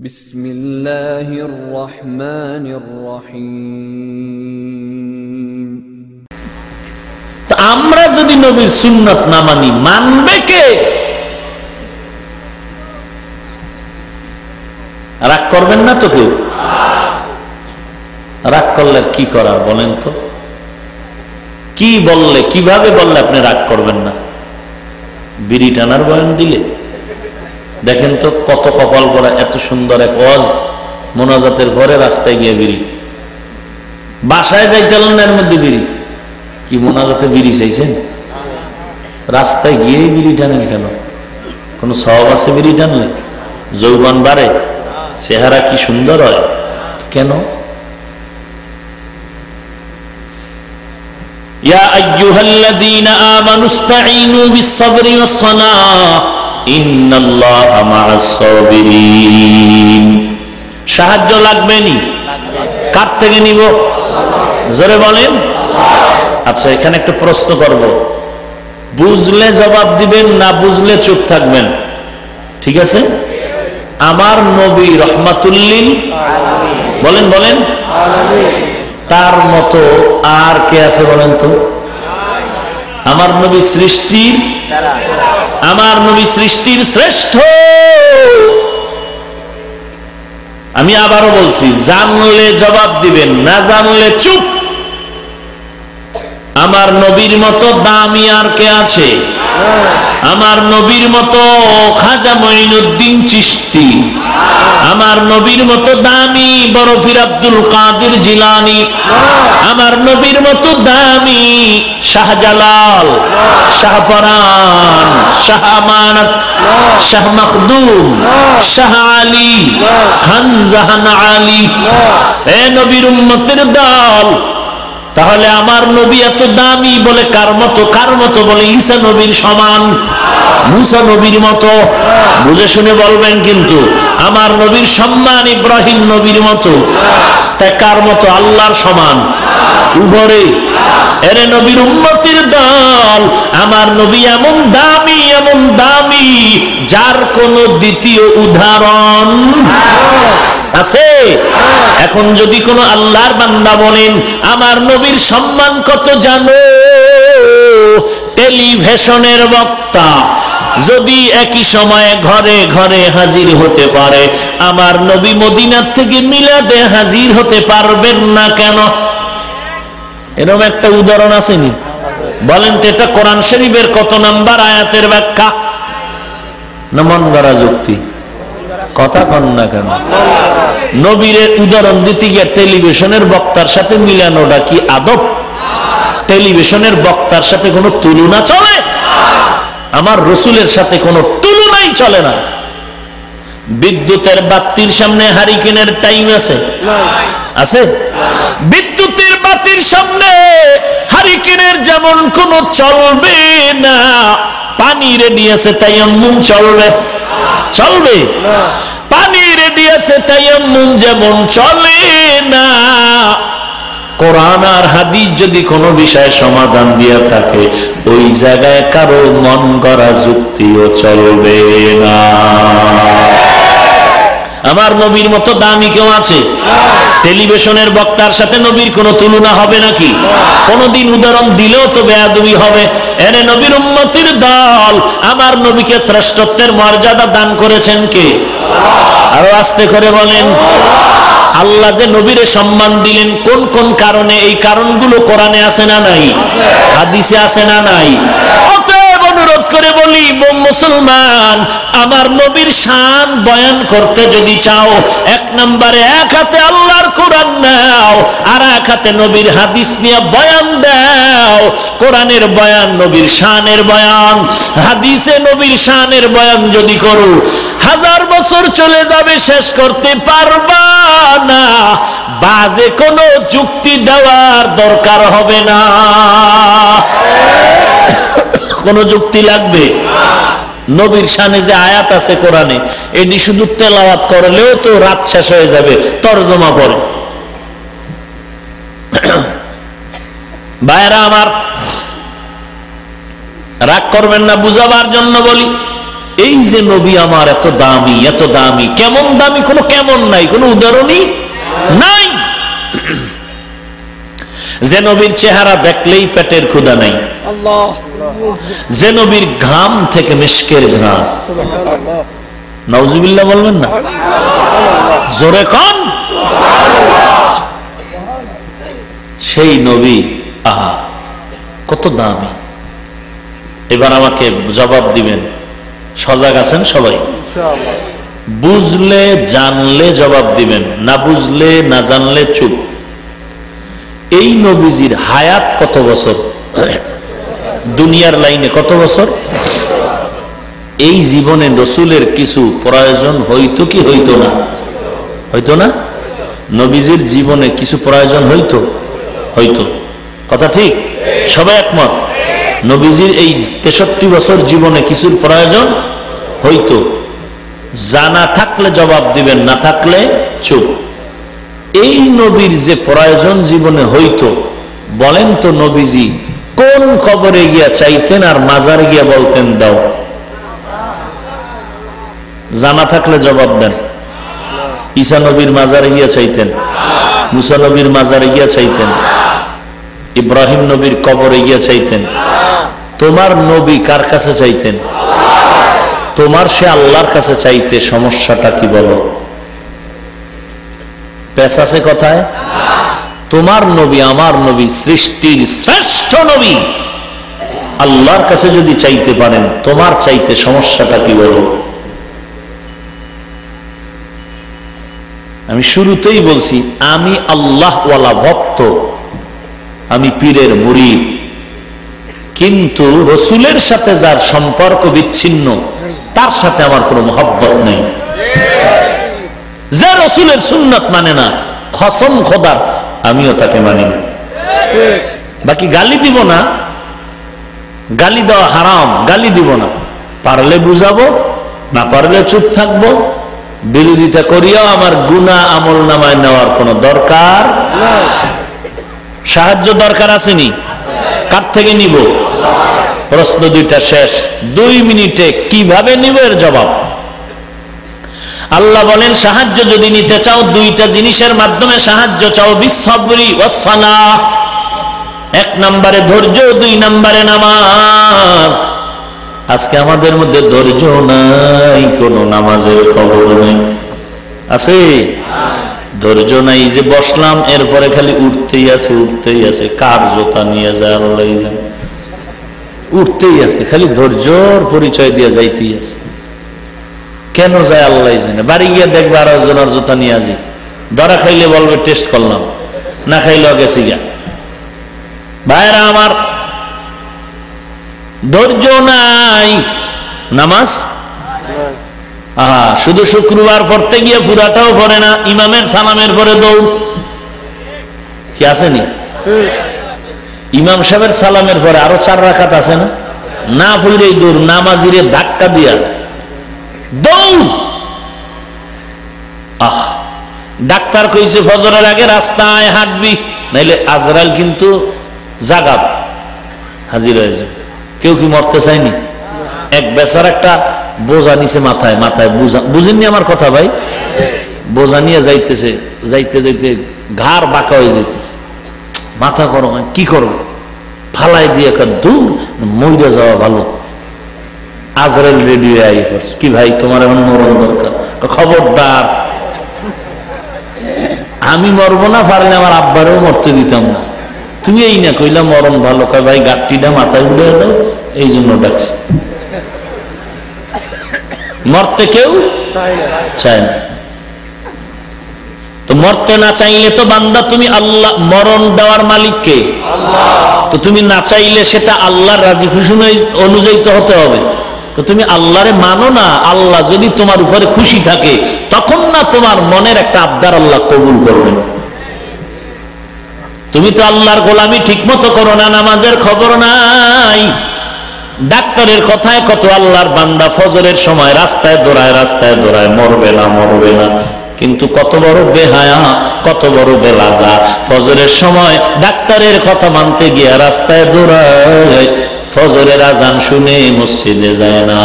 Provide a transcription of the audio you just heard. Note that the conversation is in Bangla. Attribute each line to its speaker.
Speaker 1: বিসমিল্লাহির রহমানির রহিম।
Speaker 2: আমরা যদি নবীর সুন্নাত না মানি, মানবে কে? রাগ করবেন না তো কেউ? রাগ করলে কি করার বলেন তো? কি বললে, কিভাবে বললে আপনি রাগ করবেন না? বিড়ি টানার বয়ান দিলে দেখেন তো কত কপাল করা, এত সুন্দর এক ওয়াজ, মোনাজাতের ঘরে রাস্তায় গিয়ে বিড়ি, বাসায় যাইতে এর মধ্যে বিড়ি। কি মোনাজাতে বিড়ি চাইছেন? রাস্তায় গিয়েই বিড়ি টানেন কেন? কোন সওয়াব আছে বিড়ি টানলে? যৌবন বাড়ে, চেহারা কি সুন্দর হয়, কেন? ইয়া আইয়ুহাল্লাযীনা আমানু ইসতাঈনু বিস-সাবরি ওয়াস-সালাহ ইন্নাল্লাহা মা'আস সাবিরিন। সাহায্য লাগবে নি? কার থেকে নিব? জোরে বলেন। আচ্ছা, এখানে একটা প্রশ্ন করব, বুঝলে জবাব দিবেন, না বুঝলে চুপ থাকবেন, ঠিক আছে? আমার নবী রহমাতুল্লিল বলেন, বলেন, তার মতো আর কে আছে বলেন তো? আমার নবী সৃষ্টির, আমার নবী সৃষ্টির শ্রেষ্ঠ। আমি আবারও বলছি, জানলে জবাব দিবেন, না জানলে চুপ। আমার নবীর মতো দামি আর কে আছে? আমার নবীর মতো খাজা মঈনুদ্দিন চিশতি, আমার নবীর মতো দামি বড় পীর আব্দুল কাদের জিলানী, আমার নবীর মতো দামি শাহজালাল, শাহপরান, শাহ আমানত, শাহ মখদুম, শাহ আলী, খান জাহান আলী। এ নবীর উম্মতের দল, তাহলে আমার নবী এত দামি বলে কার মতো? কার মতো বলে? ঈসা নবীর সমান, মুসা নবীর মতো। বুঝে শুনে বলবেন কিন্তু। আমার নবীর সম্মান ইব্রাহিম নবীর মতো, তাই কার মতো? আল্লাহর সমান উপরে। এরে নবীর উম্মতের দল, আমার নবী এমন দামি, এমন দামি, যার কোন দ্বিতীয় উদাহরণ আছে? এখন যদি কোন আল্লাহর বান্দা বলেন আমার নবীর সম্মান কত জানো, টেলিভিশনের বক্তা যদি একই সময়ে ঘরে ঘরে হাজির হতে পারে, আমার নবী মদিনার থেকে মিলাদে হাজির হতে পারবেন না কেন? এরকম একটা উদাহরণ আসেনি? বলেন তো, এটা কোরআন শরীফের কত নাম্বার আয়াতের ব্যাখ্যা? না মন গড়া যুক্তি? কথা কন না কেন? নবীর উদাহরণ দিতে গিয়ে টেলিভিশনের বক্তার সাথে মিলানোটা কি আদব? টেলিভিশনের বক্তার সাথে কোনো তুলনা চলে? আমার রসুলের সাথে কোনো তুলনাই চলে না। বিদ্যুতের বাতির সামনে হারিকেনের টাইম আছে? আছে? বিদ্যুতের বাতির সামনে হারিকেনের যেমন কোনো চলবে না, পানি রেডি আছে তায়াম্মুম চলবে? চলবে? পানি রেডি আছে তায়াম্মুম যেমন চলে না। কোরআন আর হাদিস যদি কোনো বিষয়ে সমাধান দিয়া থাকে, ওই জায়গায় কারো মন গড়া যুক্তিও চলবে না। আমার নবীর মতো দামি কেউ আছে? টেলিভিশনের বক্তার সাথে নবীর কোনো তুলনা হবে নাকি? কোনদিন উদাহরণ দিলেও তো বেয়াদবি হবে। এনে নবীর উম্মতের দল, আমার নবীকে শ্রেষ্ঠত্বের মর্যাদা দান করেছেন কে? আরো আস্তে করে বলেন। আল্লাহ যে নবীরে সম্মান দিলেন কোন কোন কারণে, এই কারণগুলো কোরআনে আছে না নাই? হাদিসে আছে না নাই? অতএব অনুরোধ করে বলি, মুসলমান, আমার নবীর শান বয়ান করতে যদি চাও, এক নম্বরে এক হাতে আল্লাহর কোরআন নাও, আর এক হাতে নবীর হাদিস নিয়ে বয়ান দাও। কোরআনের বয়ান নবীর শানের বয়ান, হাদিসে নবীর শানের বয়ান যদি করো, 1000 বছর চলে যাবে, শেষ করতে পারবা না। বাজে কোনো যুক্তি দেওয়ার দরকার হবে না। কোন যুক্তি লাগবে? নবীর শানে যে আয়াত আছে কোরআনে, এটি শুধু তেলাওয়াত করলেও তো রাত শেষ হয়ে যাবে। তরজমা করে ভাইরা আমার, রাগ করবেন না, বুঝাবার জন্য বলি। এই যে নবী আমার এত দামি, এত দামি, কেমন দামি কোনো কেমন নাই, কোনো উদাহরণই নাই। যে নবীর চেহারা দেখলেই পেটের ক্ষুধা নাই, যে নবীর ঘাম থেকে মিশকের ঘ্রাণ, নাউজুবিল্লাহ বলবেন না, জোরে কোন, সেই নবী আহা কত দামি। এবার আমাকে জবাব দিবেন, সজাগ আছেন সবাই? বুঝলে জানলে জবাব দিবেন, না বুঝলে না জানলে চুপ। এই নবীজির হায়াত কত বছর, দুনিয়ার লাইনে কত বছর? এই জীবনে রসুলের কিছু প্রয়োজন হইতো কি হইতো না? হইতো না? নবীজির জীবনে কিছু প্রয়োজন হইতো, হইতো, কথা ঠিক? সবাই একমত? নবীজির এই 63 বছর জীবনে কিছুর প্রয়োজন হইতো। জানা থাকলে জবাব দিবেন, না থাকলে চুপ। এই নবীর যে প্রয়োজন জীবনে হইতো, বলেন তো নবীজি কোন কবরে গিয়া চাইতেন আর মাজারে গিয়া বলতেন দাও? জানা থাকলে জবাব দেন। ঈসা নবীর মাজারে গিয়া চাইতেন, মুসা নবীর মাজারে গিয়া চাইতেন, ইব্রাহিম নবীর কবরে গিয়া চাইতেন। তোমার নবী কার কাছে চাইতেন? তোমার সে আল্লাহর কাছে চাইতে সমস্যাটা কি বলো? পেশ আছে কথায়? তোমার নবী আমার নবী সৃষ্টির শ্রেষ্ঠ নবী আল্লাহর কাছে যদি চাইতে পারেন, তোমার চাইতে সমস্যাটা কি বলো? আমি শুরুতেই বলছি আমি আল্লাহ ওয়ালা ভক্ত, আমি পীরের মুরিদ, কিন্তু রসুলের সাথে যার সম্পর্ক বিচ্ছিন্ন তার সাথে আমার কোনো মহব্বত নেই। যে রসুলের সুন্নত মানে না, কসম খোদার আমিও তাকে মানি না। বাকি গালি দিব না, গালি দেওয়া হারাম, গালি দিব না, পারলে বুঝাবো, না পারলে চুপ থাকবো। বিরোধিতা করিয়াও আমার গুনাহ আমল নামায় নেওয়ার কোনো দরকার, সাহায্য দরকার আসেনি, কার থেকে নিব? প্রশ্ন দুইটা শেষ, 2 মিনিটে কিভাবে নিব এর জবাব। আল্লাহ বলেন সাহায্য যদি নিতে চাও 2টা জিনিসের মাধ্যমে সাহায্য চাও, বিসবরি ওয়াস সালাহ। 1 নম্বরে ধৈর্য, 2 নম্বরে নামাজ। আজকে আমাদের মধ্যে ধৈর্য নাই, কোন নামাজের খবর নেই, আছে? ধৈর্য নাই, যে বসলাম এরপরে খালি উঠতেই আছে, উঠতেই আছে, কার জোতা নিয়ে যায় আল্লাহ জানে, উঠতেই আছে, খালি ধৈর্যর পরিচয় দিয়ে যাইতেই আছে। কেন যায় আল্লাহ জানে। বাড়ি গিয়ে দেখবে আরো জনের জোতা নিয়ে আসি, ধরা খাইলে বলবে টেস্ট করলাম, না খাইলেও গেছি গা। ভাইরা আমার, ধৈর্য নাই, নামাজ শুধু শুক্রবার পড়তে গিয়ে পুরাটাও পড়ে না, ইমামের সালামের পরে দৌড়, কি আসেনি? ইমাম সাহেবের সালামের পরে আরো 4 রাকাত আছে না, না পড়লেই দৌড়, নামাজিরে ধাক্কা দিয়া দৌড়। ডাক্তার কইছে ফজরের আগে রাস্তায় হাঁটবি, নাইলে আজরাইল কিন্তু জাগাত হাজির হয়ে যাবে। কেউ কি মরতে চায়নি? এক বেচার একটা বোঝা নিছে মাথায়, মাথায় বুঝেননি আমার কথা ভাই? বোঝা নিয়ে যাইতেছে, যাইতে যাইতে ঘাড় বাঁকা হয়ে যাইতেছে, মাথা গরম, কি করবে, ফালাই দিয়ে দূর মইরা যাওয়া ভালো। আজরাইল রেডিও আই করছে, কি ভাই তোমার এখন মরণ দরকার? খবরদার, আমি মরবো না, পারলে আমার আব্বারেও মরতে দিতাম না, তুমি এই না কইলা মরণ ভালো। কয় ভাই গাঁটটিটা মাথায় উঠে দাও, এই জন্য ডাকছি। মরতে কেউ চায় না, তো মরতে না চাইলে তো বান্দা তুমি আল্লাহ, মরণ দেওয়ার মালিক কে? তো তুমি না চাইলে সেটা আল্লাহর রাজি খুশি অনুযায়ী তো হতে হবে। তো তুমি আল্লাহরে মানো না, আল্লাহ যদি তোমার উপরে খুশি থাকে তখন না তোমার মনের একটা আবদার আল্লাহ কবুল করবেন। তুমি তো আল্লাহর গোলামি ঠিক মতো করো না, নামাজের খবর নাই। ডাক্তারের কথায় কত আল্লাহর বান্দা ফজরের সময় রাস্তায় দৌড়ায়, রাস্তায় দৌড়ায়, মরবে না মরবে না, কিন্তু কত বড় বেহায়া, কত বড় বেলাজা, ফজরের সময় ডাক্তারের কথা মানতে গিয়া রাস্তায় দৌড়ায়, ফজরের আজান শুনে মসজিদে যায় না।